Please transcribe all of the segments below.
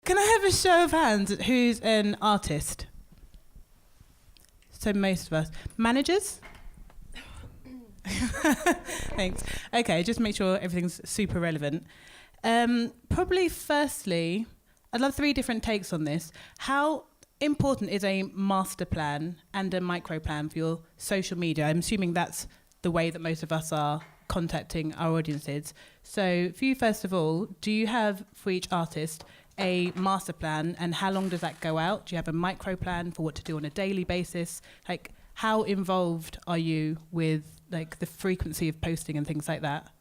Can I have a show of hands at who's an artist? So most of us. Managers? Thanks. Okay, just make sure everything's super relevant. Probably firstly, I'd love 3 different takes on this. How important is a master plan and a micro plan for your social media? I'm assuming that's the way that most of us are contacting our audiences. So for you, first of all, do you have, for each artist, a master plan, and how long does that go out? Do you have a micro plan for what to do on a daily basis? Like, how involved are you with like the frequency of posting and things like that?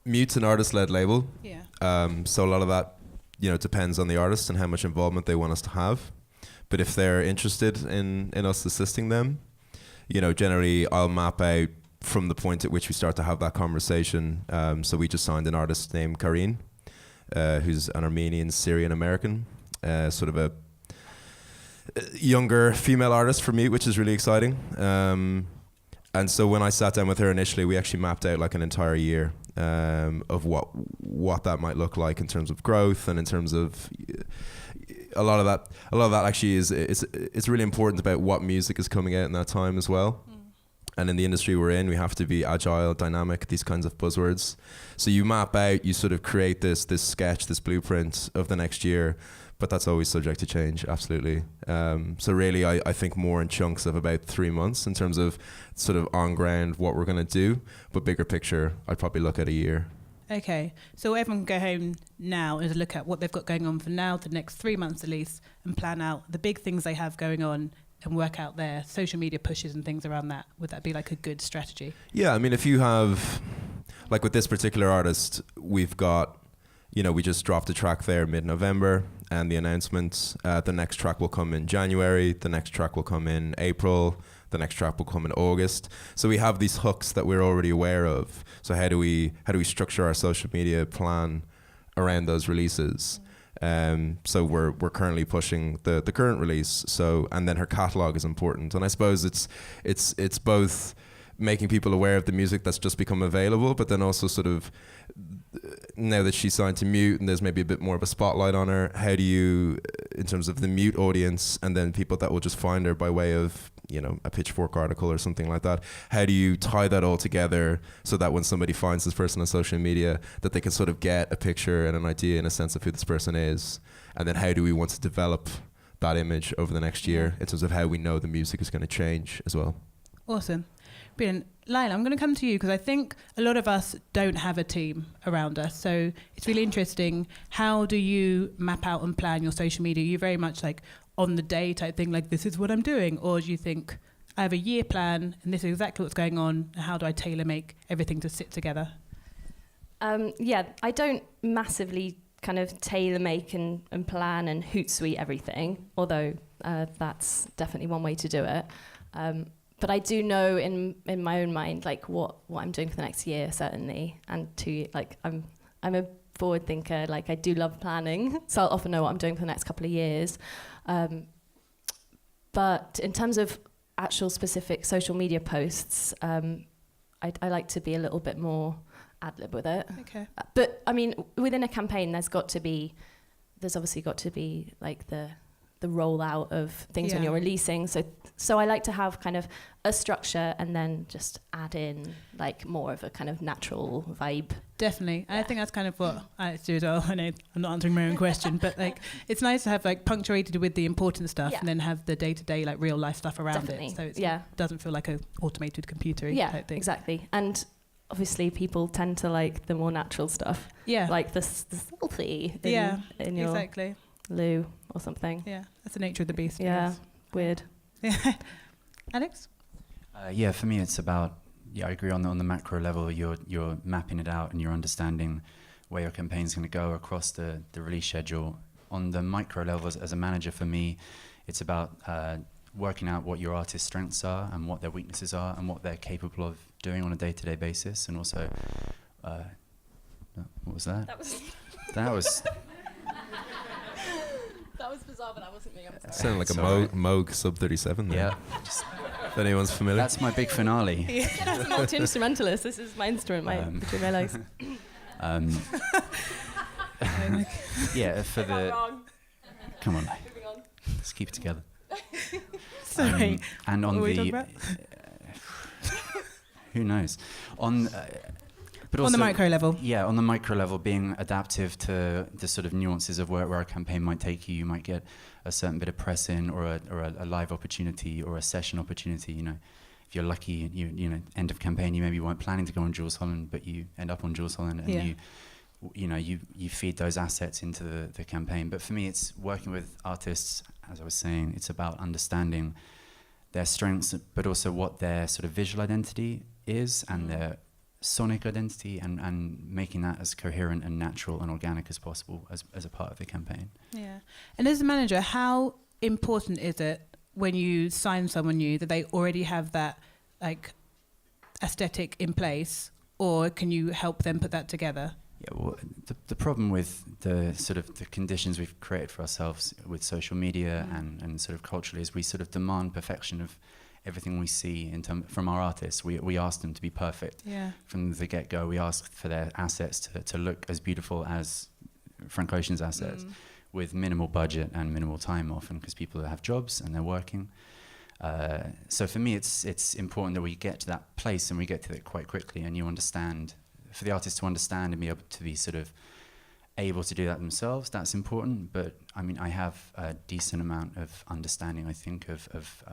Mute's an artist-led label. Yeah. So a lot of that, depends on the artist and how much involvement they want us to have. But if they're interested in us assisting them, generally I'll map out from the point at which we start to have that conversation. So we just signed an artist named Karine, who's an Armenian Syrian American, sort of a younger female artist for me, which is really exciting. And so when I sat down with her initially, we actually mapped out like an entire year of what that might look like in terms of growth, and in terms of a lot of that actually it's really important about what music is coming out in that time as well. And in the industry we're in, we have to be agile, dynamic, these kinds of buzzwords. So you map out, you sort of create this sketch, this blueprint of the next year, but that's always subject to change, absolutely. So really, I think more in chunks of about 3 months in terms of sort of on ground what we're going to do, but bigger picture, I'd probably look at a year. Okay, so everyone can go home now and look at what they've got going on for now, the next 3 months at least, and plan out the big things they have going on and work out their social media pushes and things around that. Would that be like a good strategy? Yeah, I mean, if you have, like with this particular artist, we've got, we just dropped a track there mid-November, and the announcement, the next track will come in January, the next track will come in April, the next track will come in August. So we have these hooks that we're already aware of. So how do we structure our social media plan around those releases? So we're currently pushing the current release. So, and then her catalog is important. And I suppose it's both making people aware of the music that's just become available, but then also sort of, now that she's signed to Mute and there's maybe a bit more of a spotlight on her, how do you, in terms of the Mute audience and then people that will just find her by way of, a Pitchfork article or something like that, how do you tie that all together so that when somebody finds this person on social media, that they can sort of get a picture and an idea and a sense of who this person is? And then how do we want to develop that image over the next year in terms of how we know the music is going to change as well? Awesome. Brilliant. Lyla, I'm going to come to you because I think a lot of us don't have a team around us. So it's really interesting. How do you map out and plan your social media? Are you very much like on the day type thing, like this is what I'm doing? Or do you think I have a year plan and this is exactly what's going on? How do I tailor make everything to sit together? I don't massively kind of tailor make and plan and Hootsuite everything, although that's definitely one way to do it. But I do know in my own mind like what I'm doing for the next year, certainly, and I'm a forward thinker. Like I do love planning, so I'll often know what I'm doing for the next couple of years. But in terms of actual specific social media posts, I like to be a little bit more ad lib with it. Okay. But I mean, within a campaign, there's obviously got to be like the rollout of things when you're releasing. So I like to have kind of a structure and then just add in like more of a kind of natural vibe. Definitely. And I think that's kind of what I like to do as well. I know I'm not answering my own question, but like it's nice to have like punctuated with the important stuff and then have the day-to-day like real life stuff around it. So it doesn't feel like an automated computer type thing. Exactly. And obviously people tend to like the more natural stuff. Yeah. Like the selfie in your loo or something. Yeah, that's the nature of the beast. Yeah, weird. Yeah. Alex? For me it's about, I agree on the macro level, you're mapping it out and you're understanding where your campaign's going to go across the release schedule. On the micro level, as a manager for me, it's about working out what your artist's strengths are and what their weaknesses are and what they're capable of doing on a day-to-day basis. And also, what was that? That was That was bizarre, but I wasn't being honest. Sounded like a Moog Sub 37 there. Yeah. If anyone's familiar. That's my big finale. I'm a multi-instrumentalist. This is my instrument, between my legs. Yeah, for the... Wrong. Come on, let's keep it together. Sorry. And on What were we the... talking about? Who knows? But On the micro level. Yeah, on the micro level, being adaptive to the sort of nuances of where a campaign might take you. You might get a certain bit of press in, or a live opportunity, or a session opportunity. You know, if you're lucky, you know, end of campaign, you maybe weren't planning to go on Jules Holland, but you end up on Jules Holland, and you feed those assets into the campaign. But for me, it's working with artists. As I was saying, it's about understanding their strengths, but also what their sort of visual identity is, and their sonic identity, and making that as coherent and natural and organic as possible as a part of the campaign. Yeah. And as a manager, how important is it when you sign someone new that they already have that like aesthetic in place, or can you help them put that together? Yeah, well, the problem with the sort of the conditions we've created for ourselves with social media and sort of culturally is we sort of demand perfection of everything we see from our artists. We ask them to be perfect from the get-go. We ask for their assets to look as beautiful as Frank Ocean's assets, with minimal budget and minimal time often, because people have jobs and they're working. So for me, it's important that we get to that place, and we get to it quite quickly, and you understand, for the artist to understand and be able to be sort of able to do that themselves, that's important. But I mean, I have a decent amount of understanding, I think, of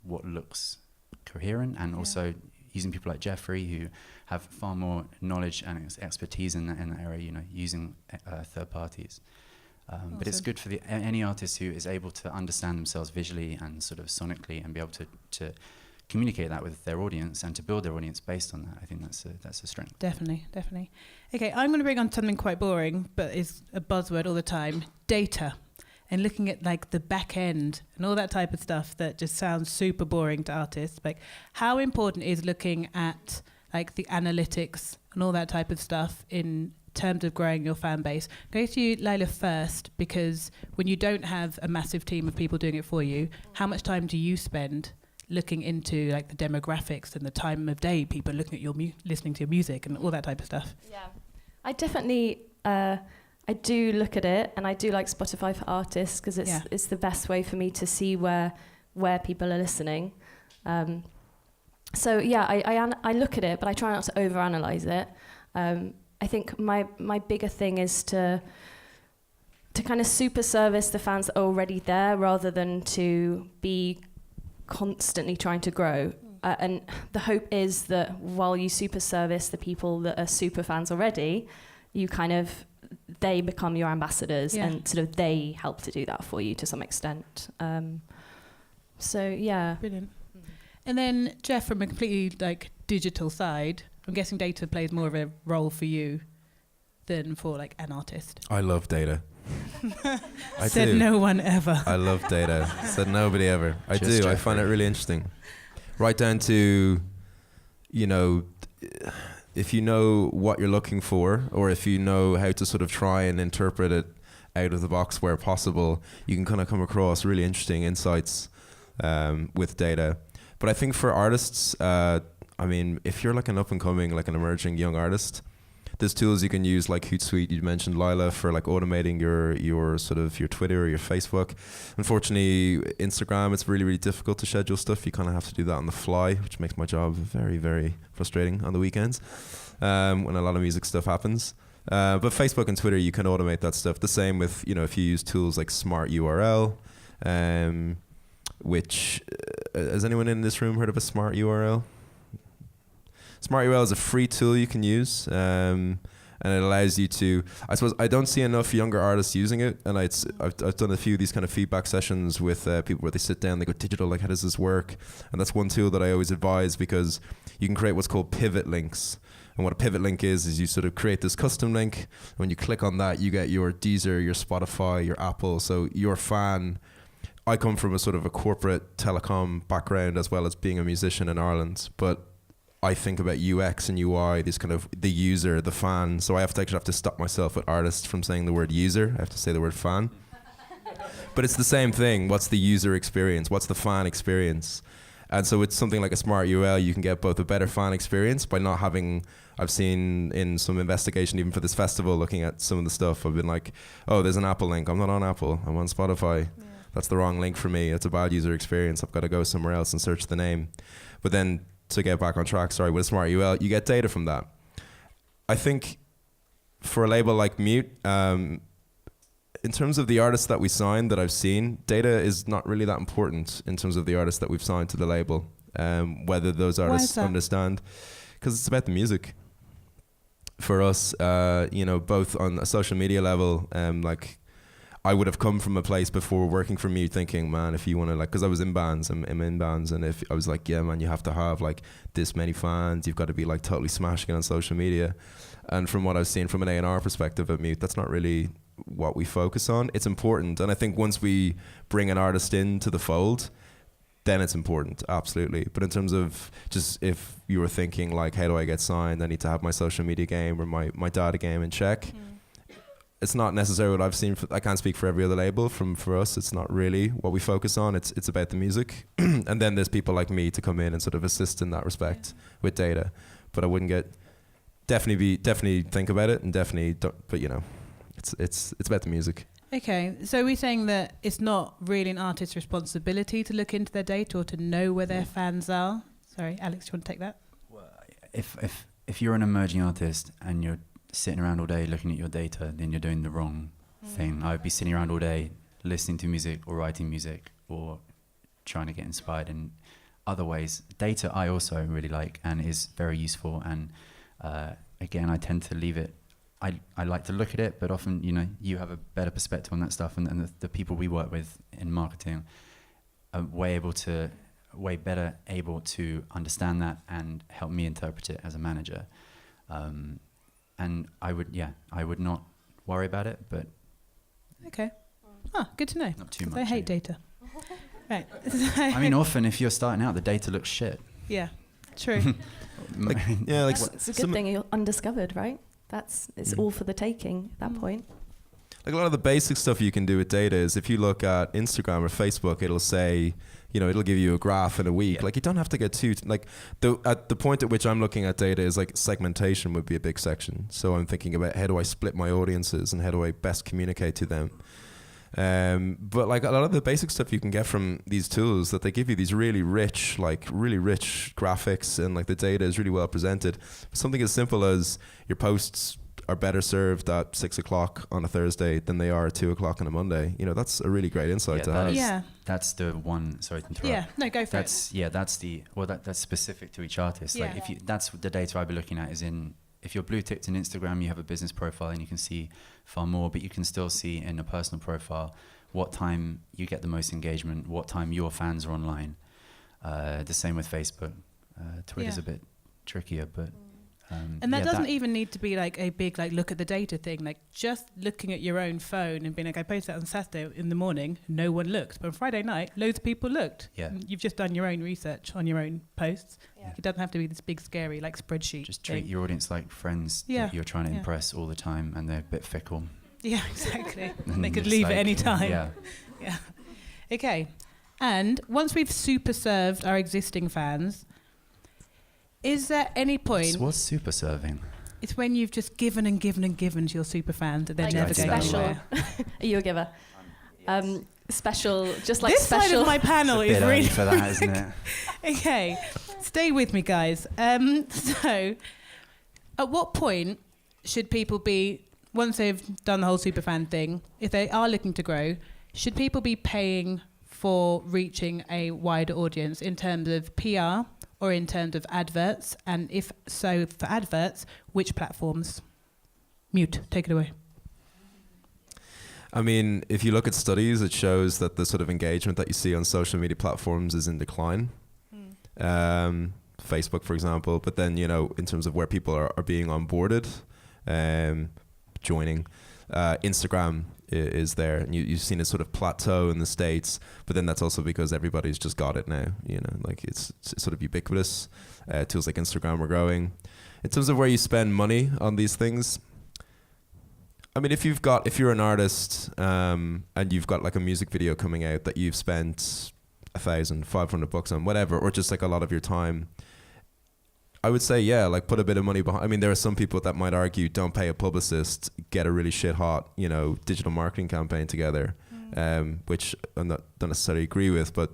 what looks coherent, and also using people like Jeffrey, who have far more knowledge and expertise in that area, you know, using third parties. Awesome. But it's good for any artist who is able to understand themselves visually and sort of sonically, and be able to communicate that with their audience and to build their audience based on that. I think that's a strength. Definitely. Okay, I'm going to bring on something quite boring, but is a buzzword all the time: data. And looking at like the back end and all that type of stuff that just sounds super boring to artists. Like, how important is looking at like the analytics and all that type of stuff in terms of growing your fan base? Go to you, Lyla, first, because when you don't have a massive team of people doing it for you, how much time do you spend looking into like the demographics and the time of day people looking at your listening to your music and all that type of stuff? Yeah, I definitely I do look at it, and I do like Spotify for artists, because it's the best way for me to see where people are listening. So yeah, I look at it, but I try not to overanalyze it. I think my bigger thing is to kind of super service the fans that are already there, rather than to be constantly trying to grow. And the hope is that while you super service the people that are super fans already, you kind of, they become your ambassadors, and sort of they help to do that for you to some extent. So yeah. Brilliant. And then Jeff, from a completely like digital side, I'm guessing data plays more of a role for you than for like an artist. I love data. I Said do. No one ever. I love data. Said nobody ever. I Just do. Jeffrey. I find it really interesting. Right down to, you know, if you know what you're looking for, or if you know how to sort of try and interpret it out of the box where possible, you can kind of come across really interesting insights with data. But I think for artists, I mean, if you're like an up and coming, like an emerging young artist, there's tools you can use like Hootsuite. You mentioned Lyla for like automating your sort of your Twitter or your Facebook. Unfortunately, Instagram, it's really, really difficult to schedule stuff. You kind of have to do that on the fly, which makes my job very, very frustrating on the weekends when a lot of music stuff happens. But Facebook and Twitter, you can automate that stuff. The same with, you know, if you use tools like Smart URL, which, has anyone in this room heard of a Smart URL? Smart URL is a free tool you can use, and it allows you to, I suppose, I don't see enough younger artists using it, and I've done a few of these kind of feedback sessions with people where they sit down, they go, digital, like how does this work? And that's one tool that I always advise, because you can create what's called pivot links. And what a pivot link is you sort of create this custom link. When you click on that, you get your Deezer, your Spotify, your Apple. So your fan, I come from a sort of a corporate telecom background as well as being a musician in Ireland, but I think about UX and UI, this kind of the user, the fan. So I actually have to stop myself with artists from saying the word user. I have to say the word fan. But it's the same thing. What's the user experience? What's the fan experience? And so with something like a smart URL, you can get both a better fan experience by not having, I've seen in some investigation, even for this festival, looking at some of the stuff, I've been like, oh, there's an Apple link. I'm not on Apple. I'm on Spotify. Yeah. That's the wrong link for me. It's a bad user experience. I've got to go somewhere else and search the name. But then to get back on track, with a smart URL, you get data from that. I think for a label like Mute, in terms of the artists that we signed that I've seen, data is not really that important in terms of the artists that we've signed to the label. Whether those artists understand, because it's about the music. For us, both on a social media level, like I would have come from a place before working for Mute thinking, man, if you want to, like, because I was in bands, I'm in bands, and if I was like, yeah, man, you have to have like this many fans, you've got to be like totally smashing it on social media. And from what I've seen from an A&R perspective at Mute, that's not really what we focus on. It's important, and I think once we bring an artist into the fold, then it's important, absolutely. But in terms of just if you were thinking like, how do I get signed? I need to have my social media game or my data game in check. It's not necessarily what I've seen. I can't speak for every other label. For us, it's not really what we focus on. It's about the music, and then there's people like me to come in and sort of assist in that respect with data. But I wouldn't definitely think about it, and definitely don't. But it's about the music. Okay, so we're saying that it's not really an artist's responsibility to look into their data or to know where their fans are. Sorry, Alex, do you want to take that? Well, if you're an emerging artist and you're sitting around all day looking at your data, then you're doing the wrong thing. I would be sitting around all day listening to music or writing music or trying to get inspired in other ways. Data I also really like and is very useful, and again, I tend to leave it. I like to look at it, but often, you have a better perspective on that stuff, and the people we work with in marketing are way better able to understand that and help me interpret it as a manager. And I would not worry about it, but... Okay. Good to know. Not too much. I hate data. Right. I mean, often if you're starting out, the data looks shit. Yeah, true. It's a good thing you're undiscovered, right? It's all for the taking at that point. Like a lot of the basic stuff you can do with data is if you look at Instagram or Facebook, it'll say, it'll give you a graph in a week. Like you don't have to get too, at the point at which I'm looking at data is like segmentation would be a big section. So I'm thinking about how do I split my audiences and how do I best communicate to them. But like a lot of the basic stuff you can get from these tools, that they give you these really rich graphics, and like the data is really well presented. Something as simple as your posts are better served at 6:00 on a Thursday than they are at 2:00 on a Monday. That's a really great insight to have. That's the one. Sorry to interrupt. Yeah, no, go for it. That's specific to each artist. Yeah. Like that's the data I'd be looking at is if you're blue ticked in Instagram, you have a business profile and you can see far more, but you can still see in a personal profile what time you get the most engagement, what time your fans are online. The same with Facebook. Twitter's a bit trickier, but... and that doesn't even need to be like a big look at the data thing. Like just looking at your own phone and being like, I posted that on Saturday in the morning, no one looked, but on Friday night loads of people looked. You've just done your own research on your own posts. It doesn't have to be this big scary spreadsheet. Just treat your audience like friends that you're trying to impress all the time, and they're a bit fickle. Yeah, exactly. They could leave at any time. Yeah. Okay, and once we've super served our existing fans, is there any point... What's super serving? It's when you've just given and given and given to your super fans that they're never going anywhere. Are you a giver? Special, just like this special... This side of my panel is really... for that, isn't it? Okay, stay with me, guys. So, at what point should people be, once they've done the whole superfan thing, if they are looking to grow, should people be paying for reaching a wider audience in terms of PR or in terms of adverts? And if so, for adverts, which platforms? Mute, take it away. I mean, if you look at studies, it shows that the sort of engagement that you see on social media platforms is in decline. Facebook, for example, but then, in terms of where people are being onboarded, joining, Instagram is there, and you've seen it sort of plateau in the States, but then that's also because everybody's just got it now, it's sort of ubiquitous. Tools like Instagram are growing. In terms of where you spend money on these things, I mean, if you're an artist and you've got like a music video coming out that you've spent $1,500 on whatever, or just like a lot of your time, I would say, yeah, like put a bit of money behind. I mean, there are some people that might argue, don't pay a publicist, get a really shit hot, you know, digital marketing campaign together, which don't necessarily agree with, but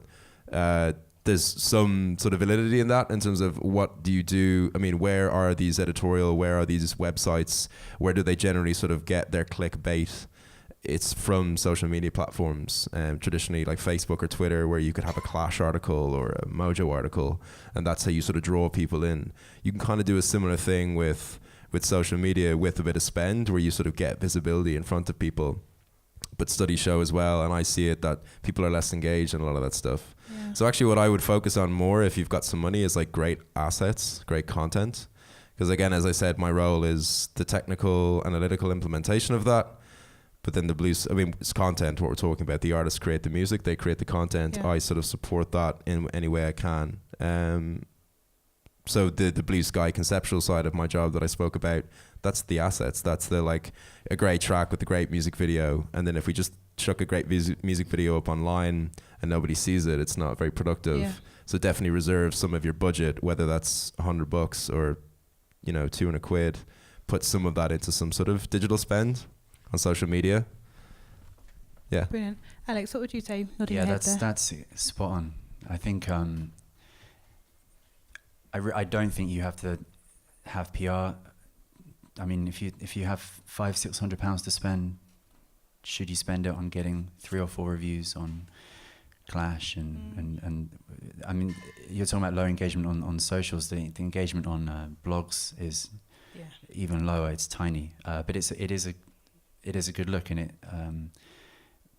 there's some sort of validity in that in terms of what do you do? I mean, where are these where are these websites? Where do they generally sort of get their clickbait? It's from social media platforms, traditionally like Facebook or Twitter, where you could have a Clash article or a Mojo article, and that's how you sort of draw people in. You can kind of do a similar thing with social media with a bit of spend, where you sort of get visibility in front of people. But studies show as well, and I see it, that people are less engaged in a lot of that stuff. Yeah. So actually what I would focus on more, if you've got some money, is like great assets, great content. Because again, as I said, my role is the technical, analytical implementation of that. But then it's content, what we're talking about. The artists create the music, they create the content. Yeah. I sort of support that in any way I can. So the blue sky conceptual side of my job that I spoke about, that's the assets. That's the like a great track with a great music video. And then if we just chuck a great music video up online and nobody sees it, it's not very productive. Yeah. So definitely reserve some of your budget, whether that's $100 or, you know, £200. Put some of that into some sort of digital spend on social media. Yeah. Brilliant. Alex, what would you say? That's spot on. I think I don't think you have to have PR. I mean, if you have £500-600 to spend, should you spend it on getting 3 or 4 reviews on Clash and I mean, you're talking about low engagement on socials. The engagement on blogs is even lower. It's tiny, but it is a good look in it.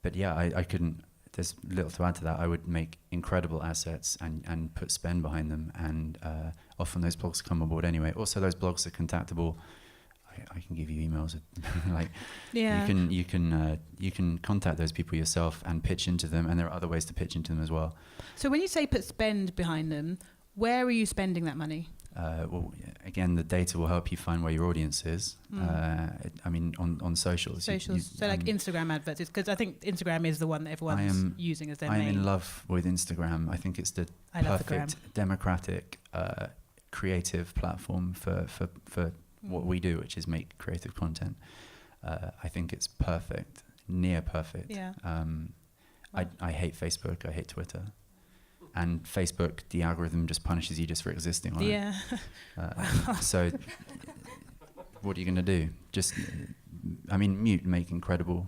But yeah, I couldn't. There's little to add to that. I would make incredible assets and put spend behind them, and often those blogs come on board anyway. Also, those blogs are contactable. I can give you emails. Like, you can contact those people yourself and pitch into them, and there are other ways to pitch into them as well. So when you say put spend behind them, where are you spending that money? Well, again, the data will help you find where your audience is. I mean, on socials. So like Instagram adverts, because I think Instagram is the one that everyone's using as their main. I am in love with Instagram. I think it's the perfect, democratic, creative platform for what we do, which is make creative content. I think it's perfect, near perfect. Yeah. I hate Facebook. I hate Twitter. And Facebook, the algorithm just punishes you just for existing on it. Yeah. So what are you going to do? Mute, make incredible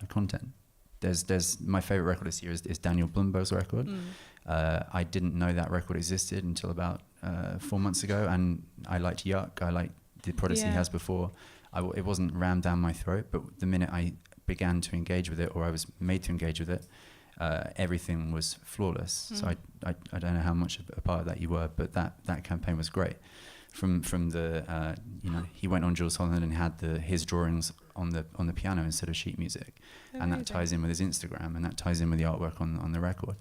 content. There's my favorite record this year is Daniel Blumberg's record. I didn't know that record existed until about 4 months ago, and I liked Yuck. I liked the products he has before. It wasn't rammed down my throat, but the minute I began to engage with it, or I was made to engage with it, everything was flawless. So I don't know how much a part of that you were, but that campaign was great. From the he went on Jules Holland and had his drawings on the piano instead of sheet music. Amazing. And that ties in with his Instagram, and that ties in with the artwork on the record.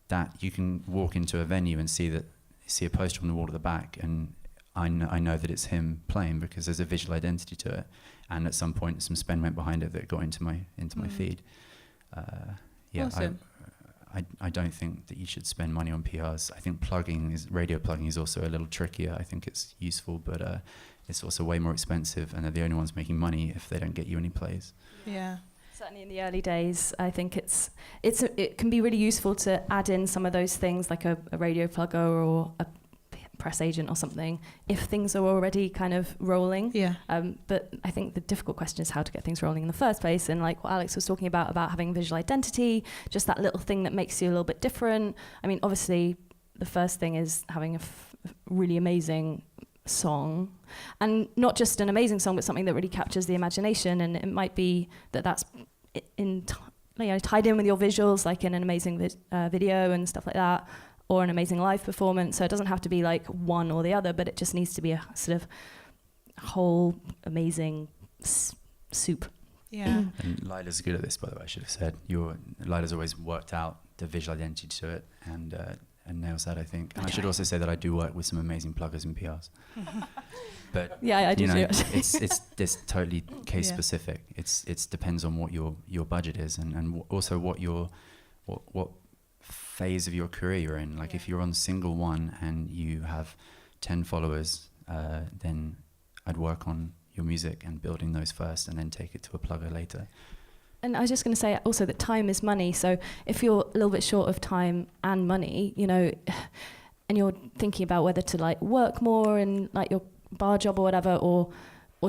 That you can walk into a venue and see a poster on the wall at the back, and I know that it's him playing because there's a visual identity to it, and at some point some spend went behind it that got into my feed. Awesome. I don't think that you should spend money on PRs. I think radio plugging is also a little trickier. I think it's useful, but it's also way more expensive, and they're the only ones making money if they don't get you any plays. Yeah. Certainly in the early days, I think it can be really useful to add in some of those things like a radio plugger or a press agent or something if things are already kind of rolling. Yeah. But I think the difficult question is how to get things rolling in the first place, and like what Alex was talking about having visual identity, just that little thing that makes you a little bit different. I mean, obviously the first thing is having a really amazing song, and not just an amazing song, but something that really captures the imagination, and it might be that's tied in with your visuals, like in an amazing video and stuff like that, or an amazing live performance. So it doesn't have to be like one or the other, but it just needs to be a sort of whole amazing soup. Yeah. And Lyla's good at this, by the way, I should have said. Lyla's always worked out the visual identity to it and nails that, I think. And I should also say that I do work with some amazing pluggers and PRs. But yeah, I do too. it's totally case specific. It depends on what your budget is, and also what phase of your career you're in. Like if you're on single one and you have 10 followers, then I'd work on your music and building those first and then take it to a plugger later. And I was just going to say also that time is money. So if you're a little bit short of time and money, you know, and you're thinking about whether to like work more in like your bar job or whatever, or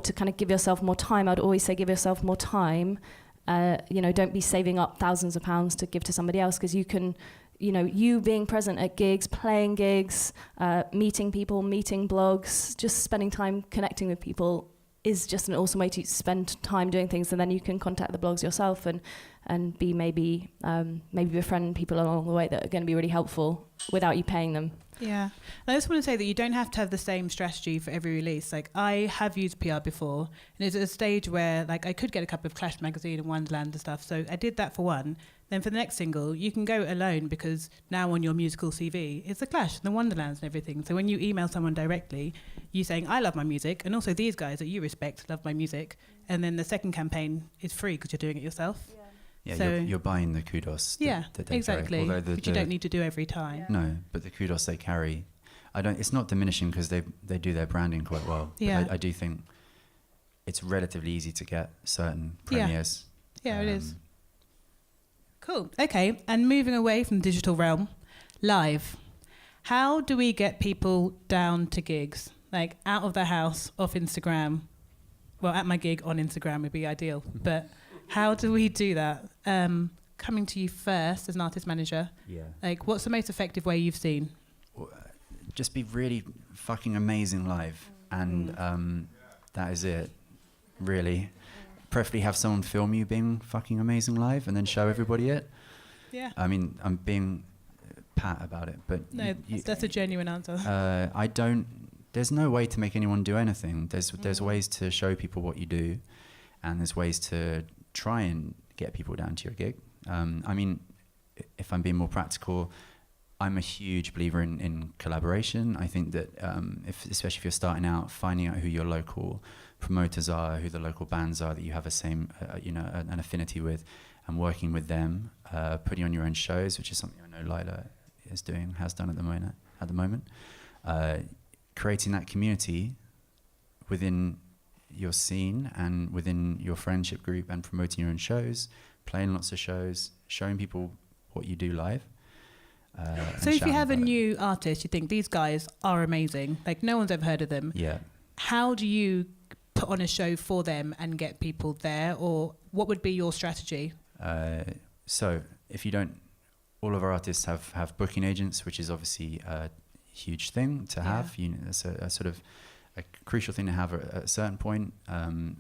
to kind of give yourself more time, I'd always say give yourself more time. You know, don't be saving up thousands of pounds to give to somebody else, because you can, you know, you being present at gigs, playing gigs, meeting people, meeting blogs, just spending time connecting with people is just an awesome way to spend time doing things, and then you can contact the blogs yourself and be maybe befriend people along the way that are going to be really helpful without you paying them. Yeah. And I just want to say that you don't have to have the same strategy for every release. Like, I have used PR before, and it's at a stage where like I could get a couple of Clash magazine and Wonderland and stuff, so I did that for one. Then for the next single, you can go alone, because now on your musical CV, it's the Clash and the Wonderlands and everything. So when you email someone directly, you saying, I love my music, and also these guys that you respect love my music. And then the second campaign is free because you're doing it yourself. Yeah, So you're buying the kudos. That they exactly. Carry. Which you don't need to do every time. No, but the kudos they carry, it's not diminishing, because they do their branding quite well. Yeah. But I do think it's relatively easy to get certain premieres. Yeah, it is. Cool. Okay, and moving away from the digital realm, live. How do we get people down to gigs? Like out of the house, off Instagram. Well, at my gig on Instagram would be ideal, but how do we do that? Coming to you first as an artist manager. Yeah. Like, what's the most effective way you've seen? Just be really fucking amazing live, and that is it, really. Preferably have someone film you being fucking amazing live and then show everybody it. Yeah. I mean, I'm being pat about it, but no, that's a genuine answer. There's no way to make anyone do anything. There's ways to show people what you do, and there's ways to try and get people down to your gig. I mean, if I'm being more practical, I'm a huge believer in collaboration. I think that especially if you're starting out, finding out who your local promoters are, who the local bands are that you have a same, an affinity with, and working with them, putting on your own shows, which is something I know Lyla has done at the moment. Creating that community within your scene and within your friendship group, and promoting your own shows, playing lots of shows, showing people what you do live. So if you have a new artist, you think these guys are amazing, like no one's ever heard of them. Yeah. How do you put on a show for them and get people there, or what would be your strategy? So if you don't, all of our artists have booking agents, which is obviously a huge thing to have. It's a sort of a crucial thing to have at a certain point,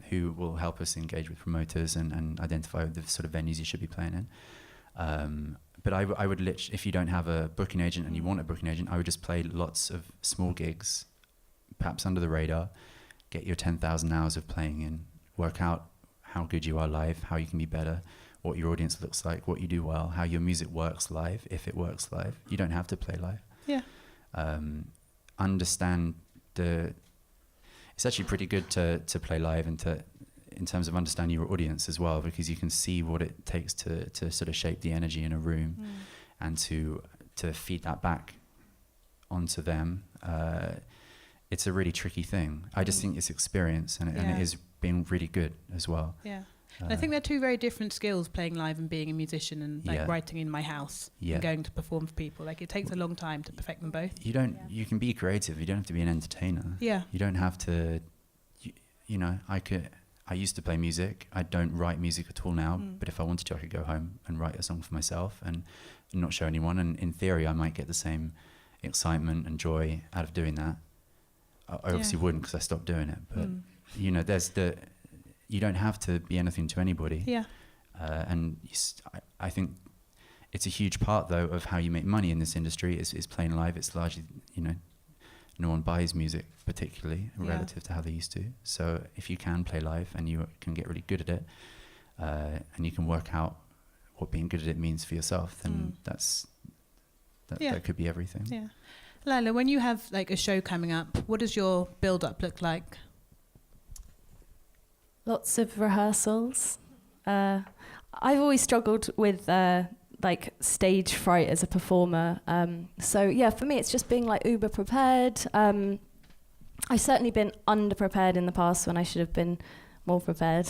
who will help us engage with promoters and identify the sort of venues you should be playing in. But I would literally, if you don't have a booking agent and you want a booking agent, I would just play lots of small gigs, perhaps under the radar, get your 10,000 hours of playing in, work out how good you are live, how you can be better, what your audience looks like, what you do well, how your music works live, if it works live. You don't have to play live. Yeah. Understand it's actually pretty good to play live and in terms of understanding your audience as well, because you can see what it takes to sort of shape the energy in a room and to feed that back onto them. It's a really tricky thing. I just think it's experience, and it is being really good as well. Yeah. I think they're two very different skills, playing live and being a musician, and like writing in my house and going to perform for people. Like, it takes a long time to perfect them both. You can be creative. You don't have to be an entertainer. Yeah. You don't have to, I used to play music. I don't write music at all now, but if I wanted to, I could go home and write a song for myself and not show anyone. And in theory, I might get the same excitement and joy out of doing that. I obviously wouldn't, because I stopped doing it. But, you don't have to be anything to anybody. Yeah. And I think it's a huge part, though, of how you make money in this industry is playing live. It's largely, no one buys music particularly relative to how they used to. So if you can play live and you can get really good at it, and you can work out what being good at it means for yourself, then that could be everything. Yeah. Lyla, when you have like a show coming up, what does your build-up look like? Lots of rehearsals. I've always struggled with like stage fright as a performer. So yeah, for me, it's just being like uber prepared. I've certainly been underprepared in the past when I should have been more prepared.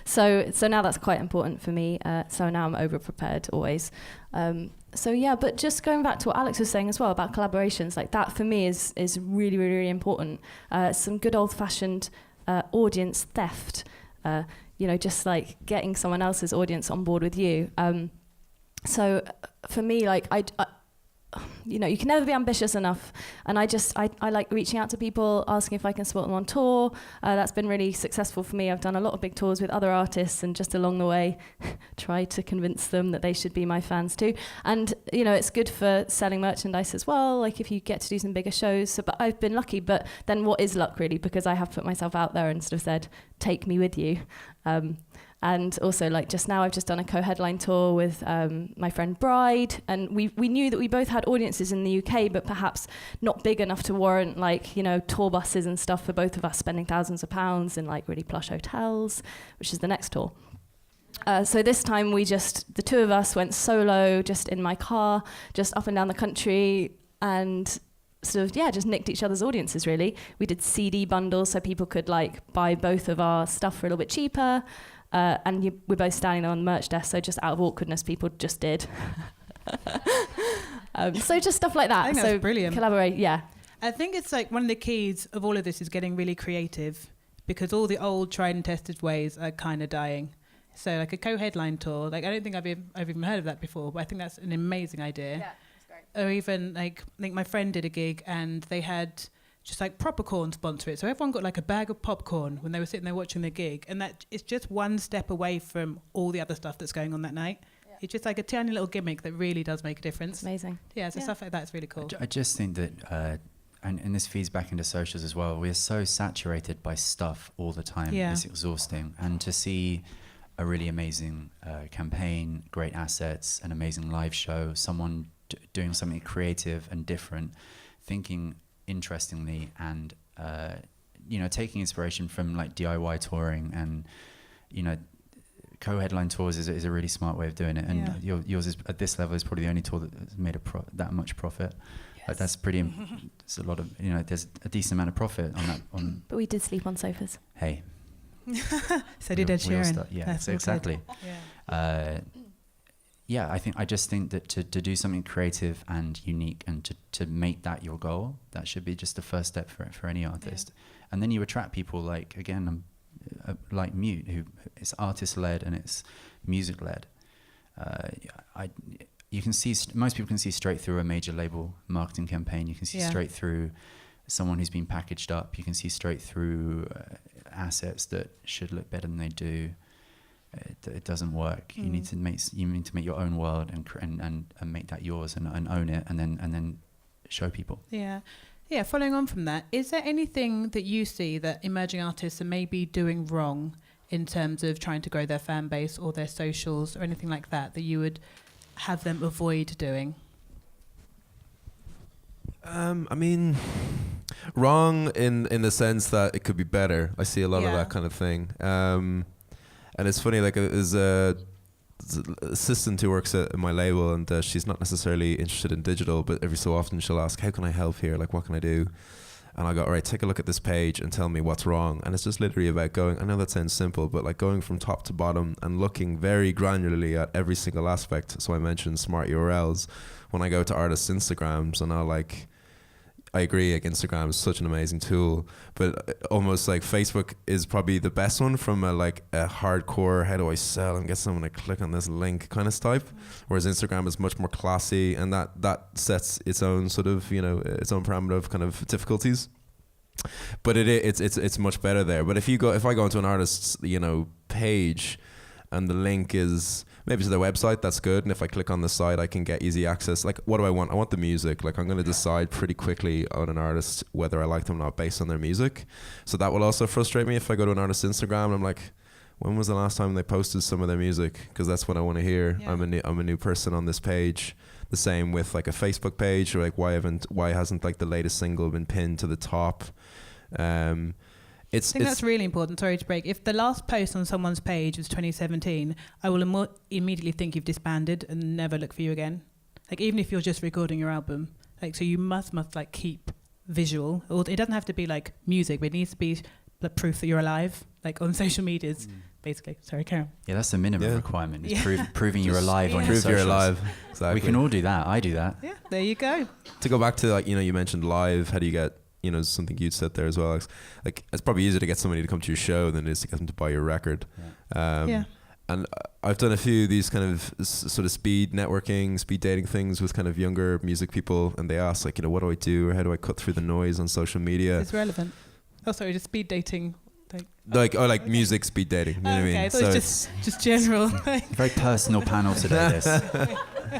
So now that's quite important for me. So now I'm over prepared always. So yeah, but just going back to what Alex was saying as well about collaborations, like that for me is really, really, really important. Some good old fashioned audience theft, just like getting someone else's audience on board with you. So for me, like you can never be ambitious enough, and I like reaching out to people, asking if I can support them on tour. That's been really successful for me. I've done a lot of big tours with other artists, and just along the way tried to convince them that they should be my fans too. And it's good for selling merchandise as well, like if you get to do some bigger shows. So, but I've been lucky, but then what is luck really, because I have put myself out there and sort of said, take me with you. And also, like just now, I've just done a co-headline tour with my friend Bride, and we knew that we both had audiences in the UK, but perhaps not big enough to warrant tour buses and stuff for both of us spending thousands of pounds in like really plush hotels, which is the next tour. So this time the two of us went solo, just in my car, just up and down the country, and sort of just nicked each other's audiences really. We did CD bundles so people could like buy both of our stuff for a little bit cheaper. And we're both standing there on the merch desk, so just out of awkwardness, people just did. So just stuff like that. I think that's brilliant. Collaborate, yeah. I think it's like one of the keys of all of this is getting really creative, because all the old tried and tested ways are kind of dying. So like a co-headline tour, like I don't think I've even heard of that before, but I think that's an amazing idea. Yeah, it's great. Or even like, I think my friend did a gig and they had just like Propercorn sponsor it. So everyone got like a bag of popcorn when they were sitting there watching the gig. And that it's just one step away from all the other stuff that's going on that night. Yeah. It's just like a tiny little gimmick that really does make a difference. It's amazing. Yeah, so stuff like that is really cool. I just think that, and this feeds back into socials as well, we're so saturated by stuff all the time. Yeah. It's exhausting. And to see a really amazing campaign, great assets, an amazing live show, someone doing something creative and different, thinking interestingly, and taking inspiration from like DIY touring, and co-headline tours is a really smart way of doing it. And yours is at this level is probably the only tour that's made that much profit. Yes. Like that's pretty. It's a lot of there's a decent amount of profit on that. But we did sleep on sofas. Hey. So did Ed Sheeran. Yeah, so exactly. I just think that to do something creative and unique, and to make that your goal, that should be just the first step for any artist. Yeah. And then you attract people like like Mute, who it's artist led and it's music led. You can see most people can see straight through a major label marketing campaign. You can see straight through someone who's been packaged up. You can see straight through assets that should look better than they do. It doesn't work. You need to make your own world and make that yours and own it, and then show people. Yeah. Following on from that, is there anything that you see that emerging artists are maybe doing wrong in terms of trying to grow their fan base or their socials or anything like that you would have them avoid doing? I mean, wrong in the sense that it could be better. I see a lot of that kind of thing. And it's funny, like there's a assistant who works at my label, and she's not necessarily interested in digital, but every so often she'll ask, how can I help here? Like, what can I do? And I go, all right, take a look at this page and tell me what's wrong. And it's just literally about going, I know that sounds simple, but like going from top to bottom and looking very granularly at every single aspect. So I mentioned smart URLs. When I go to artists' Instagrams, and I agree, like Instagram is such an amazing tool, but almost like Facebook is probably the best one from a hardcore, how do I sell and get someone to click on this link kind of type, whereas Instagram is much more classy, and that sets its own sort of, its own parameter of kind of difficulties. But it's much better there. But if I go into an artist's, page, and the link is maybe to their website, that's good. And if I click on the site, I can get easy access. Like, what do I want? I want the music. Like, I'm going to decide pretty quickly on an artist whether I like them or not based on their music. So that will also frustrate me if I go to an artist's Instagram and I'm like, when was the last time they posted some of their music? Because that's what I want to hear. Yeah. I'm a new person on this page. The same with like a Facebook page, or like why hasn't like the latest single been pinned to the top? I think that's really important. Sorry to break. If the last post on someone's page was 2017, I will immediately think you've disbanded and never look for you again. Like, even if you're just recording your album, like, so you must like keep visual. Or it doesn't have to be like music, but it needs to be the proof that you're alive, like on social medias, basically. Sorry, Karen. Yeah, that's the minimum requirement. Is proving you're alive on your prove socials. you're alive. Exactly. We can all do that. I do that. Yeah, there you go. To go back to, like, you mentioned live. How do you get, something you'd said there as well, Alex? Like, it's probably easier to get somebody to come to your show than it is to get them to buy your record. And I've done a few of these kind of sort of speed networking, speed dating things with kind of younger music people, and they ask, like, what do I do, or how do I cut through the noise on social media? It's relevant. Oh, sorry, just speed dating. Music speed dating. You know what I mean? I thought it was just general. Very personal panel today, this.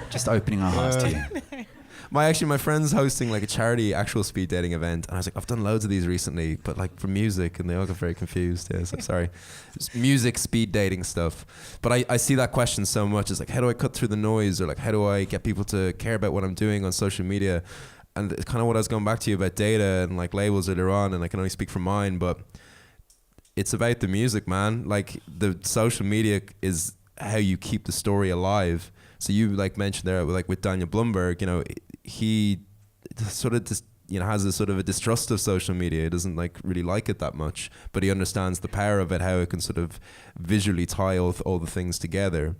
Just opening our hearts to you. My friend's hosting like a charity actual speed dating event, and I was like, I've done loads of these recently, but like for music, and they all got very confused. Yeah, so sorry. It's music speed dating stuff. But I see that question so much. It's like, how do I cut through the noise, or like, how do I get people to care about what I'm doing on social media? And it's kind of what I was going back to you about data and like labels earlier on, and I can only speak for mine, but it's about the music, man. Like, the social media is how you keep the story alive. So you like mentioned there, like with Daniel Blumberg, he sort of just, has a sort of a distrust of social media. He doesn't really like it that much, but he understands the power of it, how it can sort of visually tie all the things together.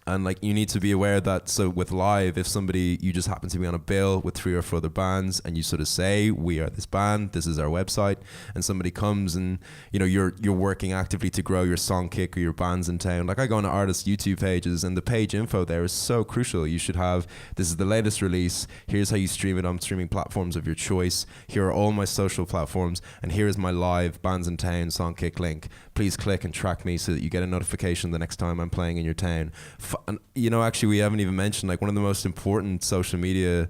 And like, you need to be aware that, so with live, if you just happen to be on a bill with 3 or 4 other bands, and you sort of say, we are this band, this is our website, and somebody comes and you're working actively to grow your song kick or your bands in town. Like, I go on to artists' YouTube pages, and the page info there is so crucial. You should have, this is the latest release, here's how you stream it on streaming platforms of your choice, here are all my social platforms, and here is my live bands in town song kick link. Please click and track me so that you get a notification the next time I'm playing in your town. And actually, we haven't even mentioned, like, one of the most important social media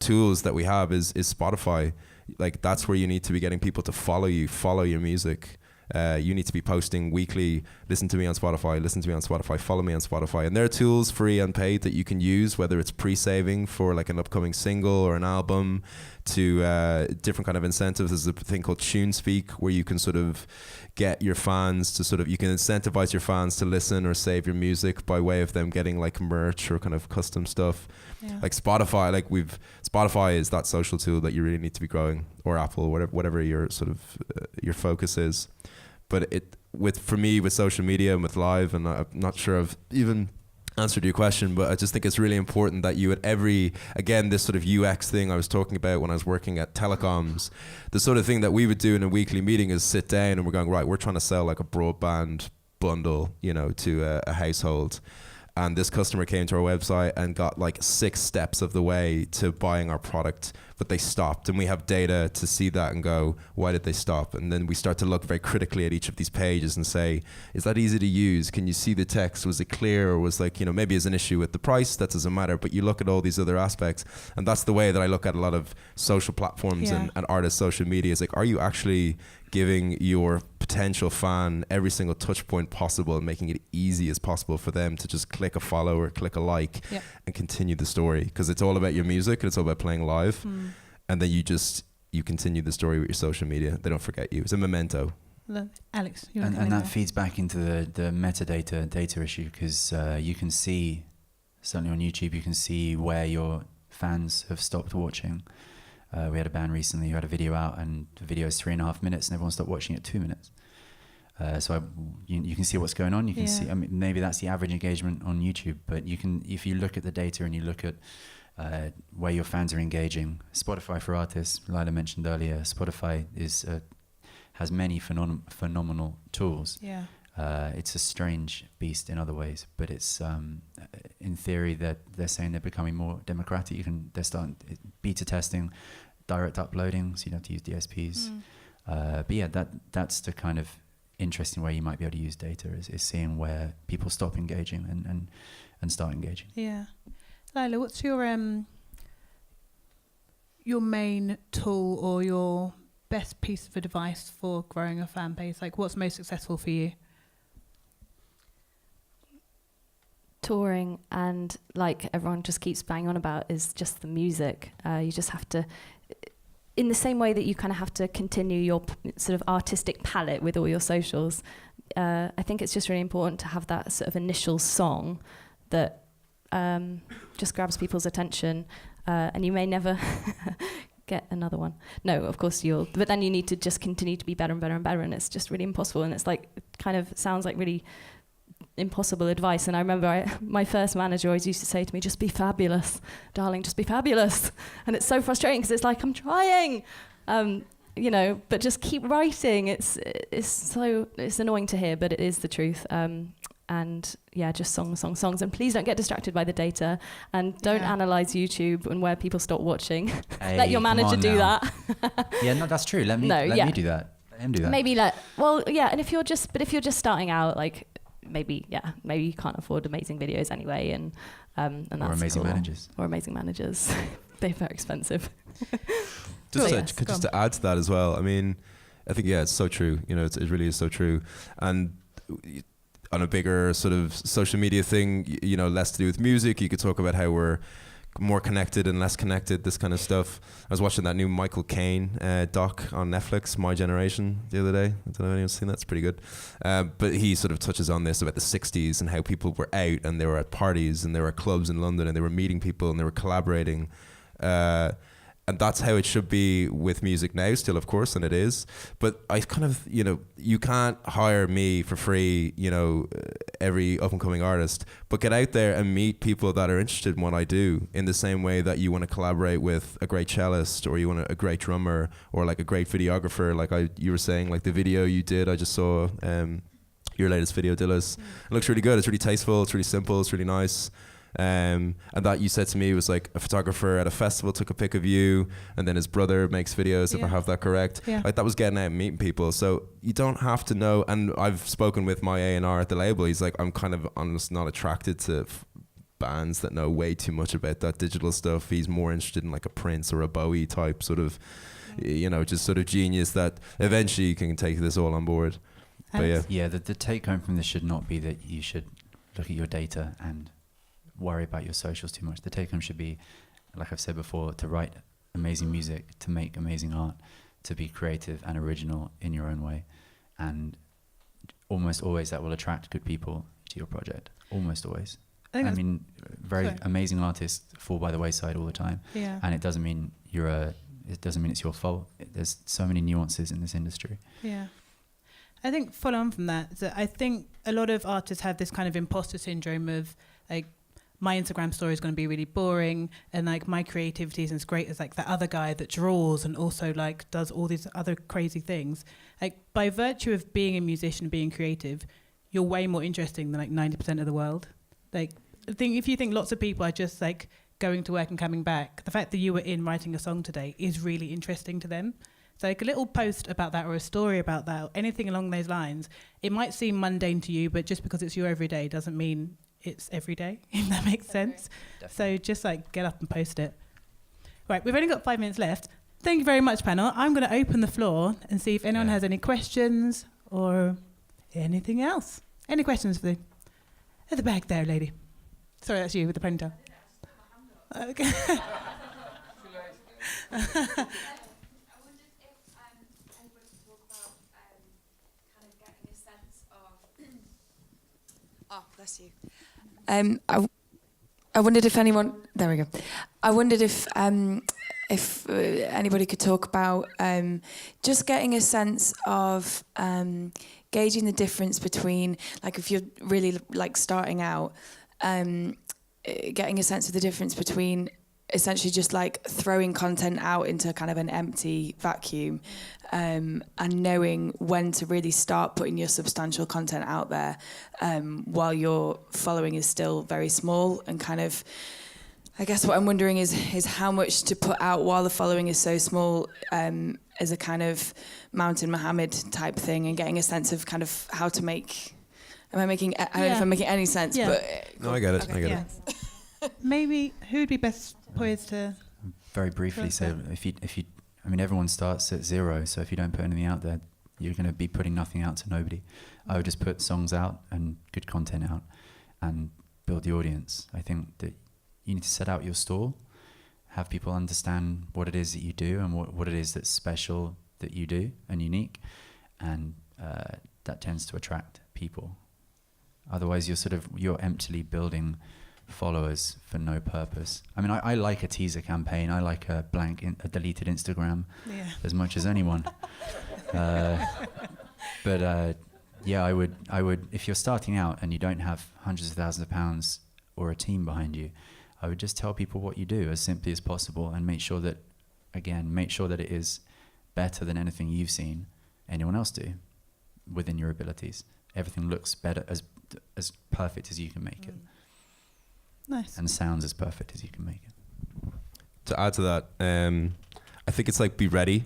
tools that we have is Spotify. Like, that's where you need to be getting people to follow your music. You need to be posting weekly, listen to me on Spotify, follow me on Spotify. And there are tools, free and paid, that you can use, whether it's pre-saving for like an upcoming single or an album, to different kind of incentives. There's a thing called TuneSpeak, where you can sort of get your fans to you can incentivize your fans to listen or save your music by way of them getting like merch or kind of custom stuff. Yeah. Like Spotify, Spotify is that social tool that you really need to be growing, or Apple, whatever your sort of your focus is. But for me with social media and with live, and I'm not sure I've even answered your question, but I just think it's really important that you, at again, this sort of UX thing I was talking about when I was working at telecoms, the sort of thing that we would do in a weekly meeting is sit down and we're going, right, we're trying to sell like a broadband bundle, to a household. And this customer came to our website and got like 6 steps of the way to buying our product, but they stopped. And we have data to see that and go, why did they stop? And then we start to look very critically at each of these pages and say, is that easy to use? Can you see the text? Was it clear? Or was maybe there's an issue with the price? That doesn't matter. But you look at all these other aspects. And that's the way that I look at a lot of social platforms and artists' social media. Is like, are you actually giving your potential fan every single touch point possible and making it easy as possible for them to just click a follow or click a like and continue the story? Because it's all about your music and it's all about playing live. And then you continue the story with your social media. They don't forget you. It's a memento. Alex, and that feeds back into the metadata data issue, because you can see, certainly on YouTube, you can see where your fans have stopped watching. We had a band recently who had a video out, and the video is 3.5 minutes, and everyone stopped watching at 2 minutes. So you can see what's going on. You can see. I mean, maybe that's the average engagement on YouTube, but you can, if you look at the data and you look at where your fans are engaging. Spotify for artists, Lyla mentioned earlier. Spotify has many phenomenal tools. Yeah. It's a strange beast in other ways, but it's in theory that they're saying they're becoming more democratic. They're starting beta testing, direct uploading, so you don't have to use DSPs. But yeah, that's the kind of interesting way you might be able to use data, is seeing where people stop engaging and start engaging. Yeah. Lyla, what's your main tool or your best piece of advice for growing a fan base? Like, what's most successful for you? Touring, and like everyone just keeps banging on about, is just the music. You just have to, in the same way that you kind of have to continue your sort of artistic palette with all your socials, I think it's just really important to have that sort of initial song that just grabs people's attention, and you may never get another one. No, of course you'll, but then you need to just continue to be better and better and better, and it's just really impossible, and it's like, it kind of sounds like really impossible advice. And I remember my first manager always used to say to me, just be fabulous, darling, just be fabulous. And it's so frustrating because it's like, I'm trying, you know, but just keep writing. It's annoying to hear, but it is the truth. And yeah, just songs. And please don't get distracted by the data, and don't analyze YouTube and where people stop watching. Hey, let your manager do that. Yeah, no, that's true. Let me do that. Let him do that. Maybe and if you're just starting out, like, maybe you can't afford amazing videos anyway, and that's or amazing cool. managers. Or amazing managers. They're very expensive. Just to add to that as well, I mean, I think, it's so true. You know, it really is so true. And on a bigger sort of social media thing, you know, less to do with music, you could talk about how we're more connected and less connected, this kind of stuff. I was watching that new Michael Caine doc on Netflix, My Generation, the other day. I don't know if anyone's seen that. It's pretty good. But he sort of touches on this about the 60s and how people were out and they were at parties and they were at clubs in London and they were meeting people and they were collaborating. And that's how it should be with music now still, of course, and it is. But I kind of, you know, you can't hire me for free, you know, every up-and-coming artist, but get out there and meet people that are interested in what I do, in the same way that you want to collaborate with a great cellist, or you want a great drummer, or like a great videographer, like you were saying, like the video you did, I just saw your latest video, Dillas. It looks really good, it's really tasteful, it's really simple, it's really nice. And that you said to me was like a photographer at a festival took a pic of you, and then his brother makes videos, if I have that correct. Like that was getting out and meeting people. So you don't have to know. And I've spoken with my A&R at the label. He's like, I'm kind of honest, not attracted to bands that know way too much about that digital stuff. He's more interested in like a Prince or a Bowie type sort of, you know, just sort of genius that eventually you can take this all on board. But the take home from this should not be that you should look at your data and worry about your socials too much. The take home should be, like I've said before, to write amazing music, to make amazing art, to be creative and original in your own way, and almost always that will attract good people to your project. Almost always. I mean, amazing artists fall by the wayside all the time, and it doesn't mean it's your fault. There's so many nuances in this industry. I think follow on from that, so I think a lot of artists have this kind of imposter syndrome of like, my Instagram story is going to be really boring, and like my creativity isn't as great as like that other guy that draws and also like does all these other crazy things. Like by virtue of being a musician, being creative, you're way more interesting than like 90% of the world. Like if you think lots of people are just like going to work and coming back, the fact that you were in writing a song today is really interesting to them. So like a little post about that or a story about that or anything along those lines, it might seem mundane to you, but just because it's your everyday doesn't mean it's every day, if that makes sense. Definitely. So just like get up and post it. Right, we've only got 5 minutes left. Thank you very much, panel. I'm going to open the floor and see if anyone has any questions or anything else. Any questions for at the back there, lady? Sorry, that's you with the ponytail. Okay. Oh, bless you. I wondered if anyone. There we go. I wondered if anybody could talk about just getting a sense of gauging the difference between, like, if you're really like starting out, getting a sense of the difference between essentially just like throwing content out into kind of an empty vacuum, and knowing when to really start putting your substantial content out there while your following is still very small. And kind of, I guess what I'm wondering is how much to put out while the following is so small, as a kind of Mountain Mohammed type thing, and getting a sense of kind of how to make. I don't know if I'm making any sense, but no, I get it. Okay, I get it. Maybe who would be best poised to? Very briefly, so if you, I mean, everyone starts at zero. So if you don't put anything out there, you're going to be putting nothing out to nobody. I would just put songs out and good content out, and build the audience. I think that you need to set out your stall, have people understand what it is that you do and what it is that's special that you do and unique, and that tends to attract people. Otherwise, you're emptily building followers for no purpose. I mean, I like a teaser campaign. I like a deleted Instagram as much as anyone. But yeah, I would, if you're starting out and you don't have hundreds of thousands of pounds or a team behind you, I would just tell people what you do as simply as possible, and make sure that it is better than anything you've seen anyone else do within your abilities. Everything looks better, as perfect as you can make it. Nice. And sounds as perfect as you can make it. To add to that, I think it's like, be ready.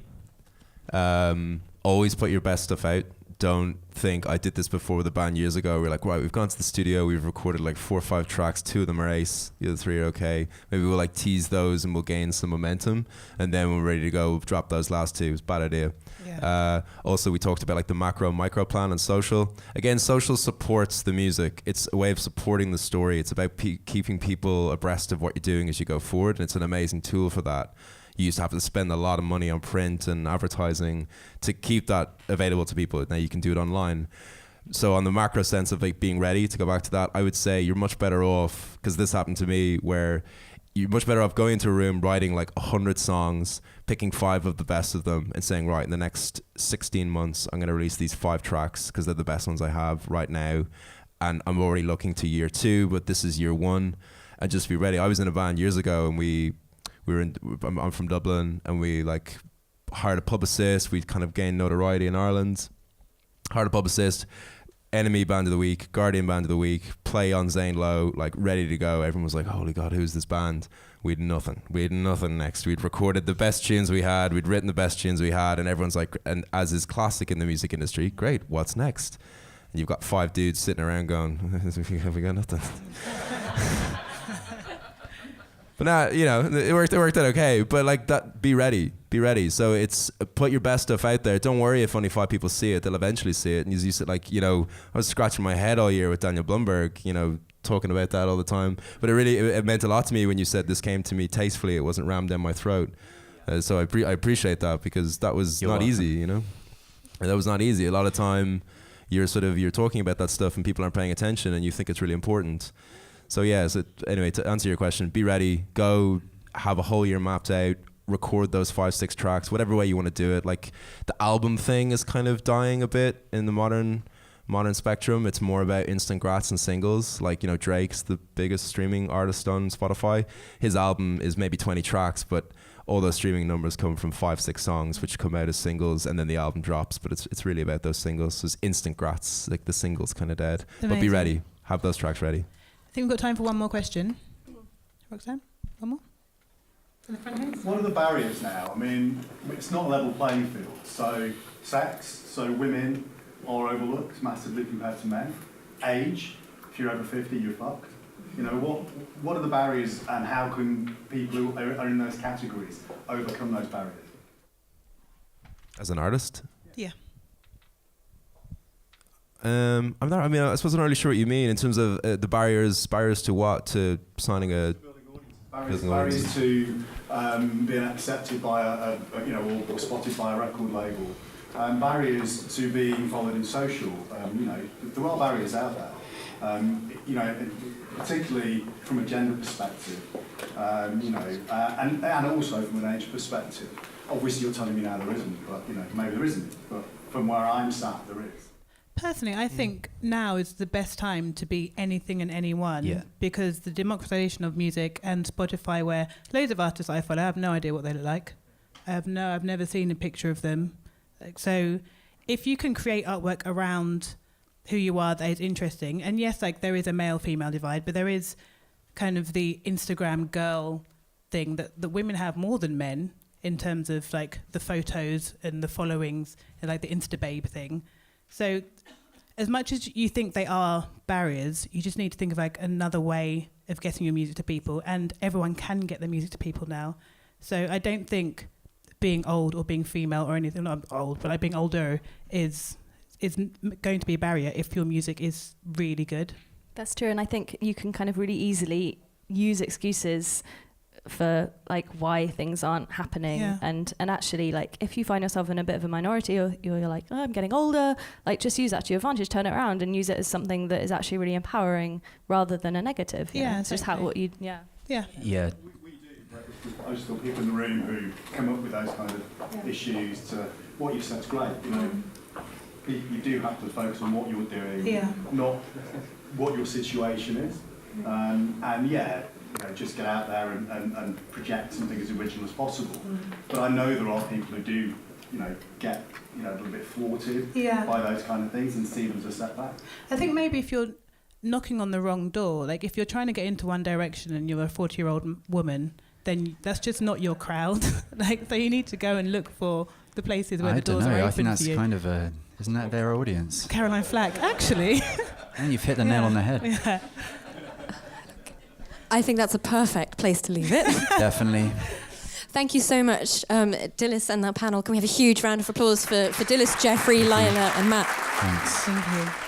Always put your best stuff out. Don't think, I did this before with a band years ago. We're like, right, we've gone to the studio, we've recorded like 4 or 5 tracks, 2 of them are ace, the other 3 are okay. Maybe we'll like tease those and we'll gain some momentum, and then when we're ready to go, we'll drop those last 2. It's a bad idea. Yeah. Also, we talked about like the macro micro plan on social. Again, social supports the music. It's a way of supporting the story. It's about keeping people abreast of what you're doing as you go forward, and it's an amazing tool for that. You used to have to spend a lot of money on print and advertising to keep that available to people. Now you can do it online. So on the macro sense of like being ready, to go back to that, I would say you're much better off, because this happened to me, where you're much better off going into a room, writing like 100 songs, picking 5 of the best of them and saying, right, in the next 16 months, I'm going to release these 5 tracks because they're the best ones I have right now. And I'm already looking to year 2, but this is year 1, and just be ready. I was in a band years ago, and I'm from Dublin, and we like hired a publicist. We'd kind of gained notoriety in Ireland. Hired a publicist, Enemy Band of the Week, Guardian Band of the Week, play on Zane Lowe, like ready to go. Everyone was like, holy God, who's this band? We had nothing next. We'd recorded the best tunes we had, we'd written the best tunes we had, and everyone's like, and as is classic in the music industry, great, what's next? And you've got 5 dudes sitting around going, have we got nothing? But now, you know, it worked out okay. But like that, be ready. So it's put your best stuff out there. Don't worry if only 5 people see it. They'll eventually see it. And you said, like, you know, I was scratching my head all year with Daniel Blumberg, you know, talking about that all the time. But it meant a lot to me when you said this came to me tastefully. It wasn't rammed down my throat. So I appreciate that, because that was not easy, you know. And that was not easy. A lot of time you're talking about that stuff and people aren't paying attention, and you think it's really important. So yeah, so anyway, to answer your question, be ready, go have a whole year mapped out, record those 5-6 tracks, whatever way you want to do it. Like the album thing is kind of dying a bit in the modern spectrum. It's more about instant grats and singles. Like, you know, Drake's the biggest streaming artist on Spotify. His album is maybe 20 tracks, but all those streaming numbers come from 5-6 songs, which come out as singles, and then the album drops. But it's really about those singles. So it's instant grats, like the singles kind of dead. Amazing. But be ready, have those tracks ready. I think we've got time for one more question. Roxanne, one more? What are the barriers now? I mean, it's not a level playing field. So sex, so women are overlooked massively compared to men. Age, if you're over 50, you're fucked. You know, what are the barriers, and how can people who are in those categories overcome those barriers? As an artist? Yeah. I suppose I'm not really sure what you mean in terms of the barriers to what? To signing a... Barriers to being accepted by or spotted by a record label. Barriers to being followed in social. There are barriers out there. Particularly from a gender perspective. And also from an age perspective. Obviously, you're telling me now there isn't, but maybe there isn't. But from where I'm sat, there is. Personally, I think now is the best time to be anything and anyone, because the democratization of music and Spotify, where loads of artists I follow, I have no idea what they look like. I've never seen a picture of them. So if you can create artwork around who you are that is interesting, and yes, like there is a male-female divide, but there is kind of the Instagram girl thing that women have more than men in terms of like the photos and the followings and like the Insta babe thing. So as much as you think they are barriers, you just need to think of like another way of getting your music to people, and everyone can get their music to people now. So I don't think being old or being female or anything, not old, but like being older is going to be a barrier if your music is really good. That's true, and I think you can kind of really easily use excuses for like why things aren't happening. Yeah. And actually, like, if you find yourself in a bit of a minority, or you're like, oh, I'm getting older, like, just use that to your advantage, turn it around and use it as something that is actually really empowering rather than a negative. You know? It's just how what you Yeah. Yeah. We do. I just thought people in the room who come up with those kind of issues, to what you said's great. You know, you do have to focus on what you're doing, not what your situation is. And yeah, you know, just get out there and project something as original as possible. But I know there are people who do, you know, get, you know, a little bit thwarted by those kind of things and see them as a setback. I think maybe if you're knocking on the wrong door, like if you're trying to get into one direction and you're a 40-year-old woman, then that's just not your crowd. Like, so you need to go and look for the places where the doors are open for you. I think that's kind of isn't that their audience? Caroline Flack, actually. And you've hit the nail on the head. Yeah. I think that's a perfect place to leave it. Definitely. Thank you so much, Dilys and that panel. Can we have a huge round of applause for Dilys, Jeffrey, Lyla and Matt? Thanks. Thank you.